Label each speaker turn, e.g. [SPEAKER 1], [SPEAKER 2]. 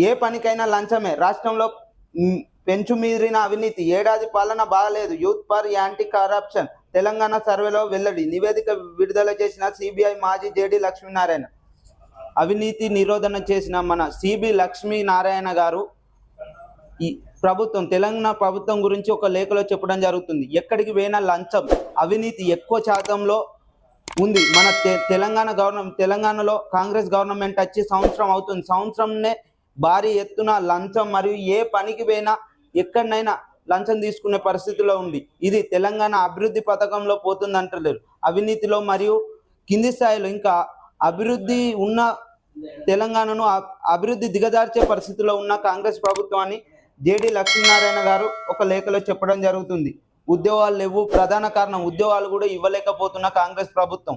[SPEAKER 1] ఏ పనికైనా లంచమే. రాష్ట్రంలో పెంచుమీరిన అవినీతి, ఏడాది పాలన బాగలేదు, youth for anti corruption Telangana సర్వేలో వెల్లడి. నివేదిక విడుదల చేసిన సిబిఐ మాజీ జేడీ లక్ష్మీనారాయణ. అవినీతి నిరోధన చేసిన మన సిబి లక్ష్మీనారాయణ గారు ఈ తెలంగాణ ప్రభుత్వం గురించి ఒక లేఖలో చెప్పడం జరుగుతుంది. ఎక్కడికి పోయినా లంచం, అవినీతి ఎక్కువ శాతంలో ఉంది. మన తెలంగాణలో కాంగ్రెస్ గవర్నమెంట్ వచ్చి సంవత్సరం అవుతుంది. సంవత్సరంనే భారీ ఎత్తున లంచం మరియు ఏ పనికి పోయినా ఎక్కడనైనా లంచం తీసుకునే పరిస్థితిలో ఉంది. ఇది తెలంగాణ అభివృద్ధి పథకంలో పోతుందంటలేరు. అవినీతిలో మరియు కింది స్థాయిలో ఇంకా అభివృద్ధి ఉన్న తెలంగాణను అభివృద్ధి దిగజార్చే పరిస్థితిలో ఉన్న కాంగ్రెస్ ప్రభుత్వాన్ని జేడీ లక్ష్మీనారాయణ గారు ఒక లేఖలో చెప్పడం జరుగుతుంది. ఉద్యోగాలు లేవు, ప్రధాన కారణం ఉద్యోగాలు కూడా ఇవ్వలేకపోతున్న కాంగ్రెస్ ప్రభుత్వం.